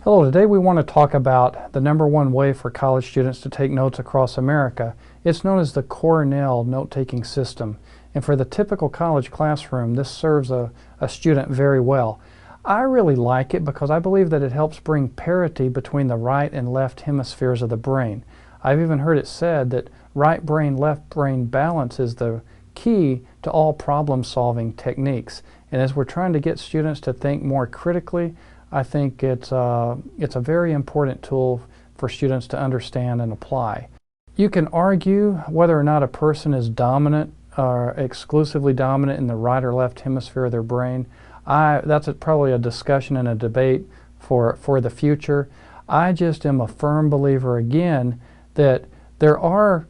Hello, today we want to talk about the #1 way for college students to take notes across America. It's known as the Cornell note-taking system. And for the typical college classroom, this serves a student very well. I really like it because I believe that it helps bring parity between the right and left hemispheres of the brain. I've even heard it said that right brain, left brain balance is the key to all problem-solving techniques. And as we're trying to get students to think more critically, I think it's a very important tool for students to understand and apply. You can argue whether or not a person is dominant or exclusively dominant in the right or left hemisphere of their brain. That's probably a discussion and a debate for the future. I just am a firm believer again that there are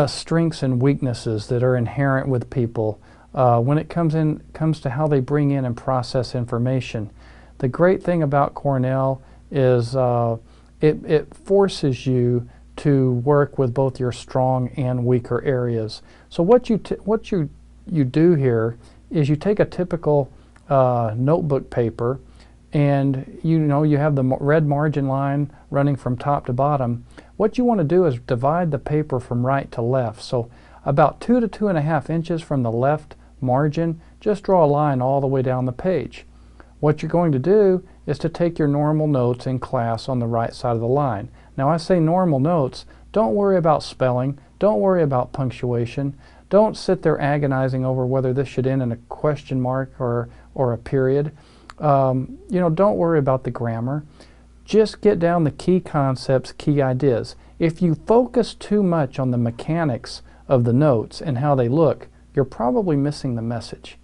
strengths and weaknesses that are inherent with people when it comes to how they bring in and process information. The great thing about Cornell is it forces you to work with both your strong and weaker areas. So what you do here is you take a typical notebook paper, and you have the red margin line running from top to bottom. What you want to do is divide the paper from right to left. So about 2 to 2.5 inches from the left margin, just draw a line all the way down the page. What you're going to do is to take your normal notes in class on the right side of the line. Now I say normal notes, don't worry about spelling, don't worry about punctuation, don't sit there agonizing over whether this should end in a question mark or a period. Don't worry about the grammar. Just get down the key concepts, key ideas. If you focus too much on the mechanics of the notes and how they look, you're probably missing the message.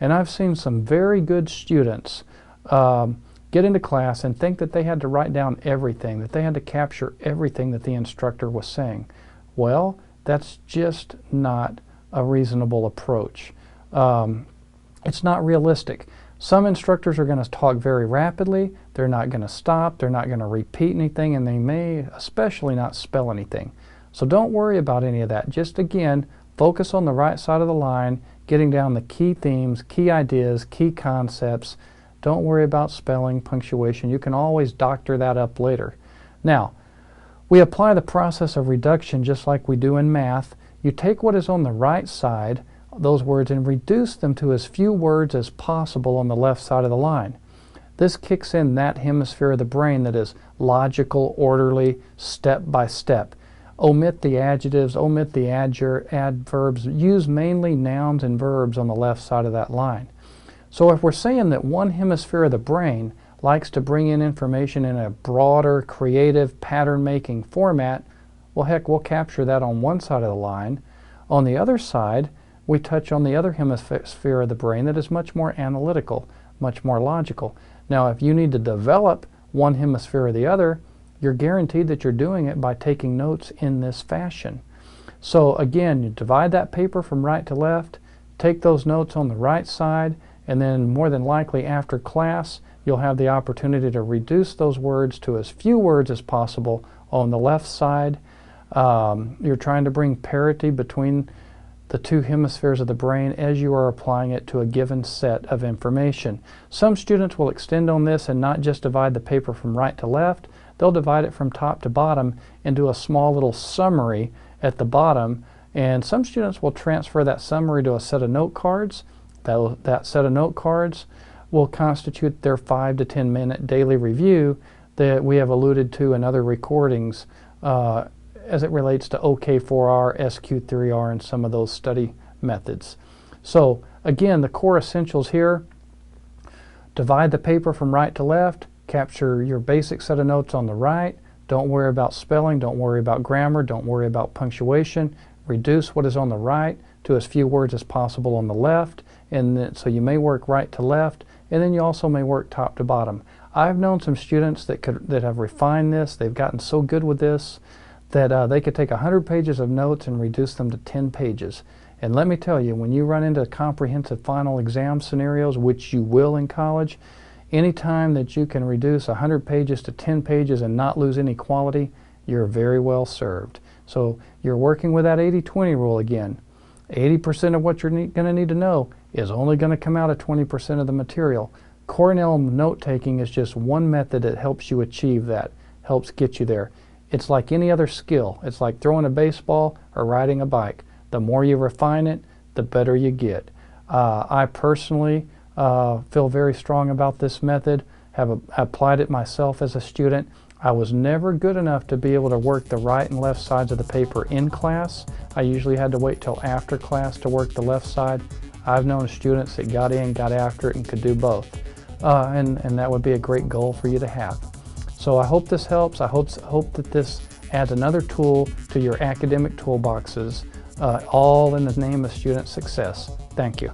And I've seen some very good students get into class and think that they had to write down everything, that they had to capture everything that the instructor was saying. Well, that's just not a reasonable approach. It's not realistic. Some instructors are going to talk very rapidly, they're not going to stop, they're not going to repeat anything, and they may especially not spell anything. So don't worry about any of that. Just again, focus on the right side of the line, getting down the key themes, key ideas, key concepts. Don't worry about spelling, punctuation. You can always doctor that up later. Now, we apply the process of reduction just like we do in math. You take what is on the right side, those words, and reduce them to as few words as possible on the left side of the line. This kicks in that hemisphere of the brain that is logical, orderly, step by step. Omit the adjectives, omit the adverbs, use mainly nouns and verbs on the left side of that line. So if we're saying that one hemisphere of the brain likes to bring in information in a broader, creative, pattern-making format, well, heck, we'll capture that on one side of the line. On the other side, we touch on the other hemisphere of the brain that is much more analytical, much more logical. Now, if you need to develop one hemisphere or the other, you're guaranteed that you're doing it by taking notes in this fashion. So again, you divide that paper from right to left, take those notes on the right side, and then more than likely after class, you'll have the opportunity to reduce those words to as few words as possible on the left side. You're trying to bring parity between the two hemispheres of the brain as you are applying it to a given set of information. Some students will extend on this and not just divide the paper from right to left. They'll divide it from top to bottom and do a small little summary at the bottom. And some students will transfer that summary to a set of note cards. That set of note cards will constitute their 5 to 10 minute daily review that we have alluded to in other recordings as it relates to OK4R, SQ3R, and some of those study methods. So again, the core essentials here: divide the paper from right to left, capture your basic set of notes on the right, don't worry about spelling, don't worry about grammar, don't worry about punctuation, reduce what is on the right to as few words as possible on the left, and then, so you may work right to left, and then you also may work top to bottom. I've known some students that have refined this. They've gotten so good with this that they could take 100 pages of notes and reduce them to 10 pages. And let me tell you, when you run into comprehensive final exam scenarios, which you will in college, anytime that you can reduce 100 pages to 10 pages and not lose any quality, you're very well served. So you're working with that 80-20 rule again. 80% of what you're going to need to know is only going to come out of 20% of the material. Cornell note-taking is just one method that helps you achieve that, helps get you there. It's like any other skill. It's like throwing a baseball or riding a bike. The more you refine it, the better you get. I personally feel very strong about this method, have applied it myself as a student. I was never good enough to be able to work the right and left sides of the paper in class. I usually had to wait till after class to work the left side. I've known students that got in, got after it, and could do both. And that would be a great goal for you to have. So I hope this helps. I hope that this adds another tool to your academic toolboxes, all in the name of student success. Thank you.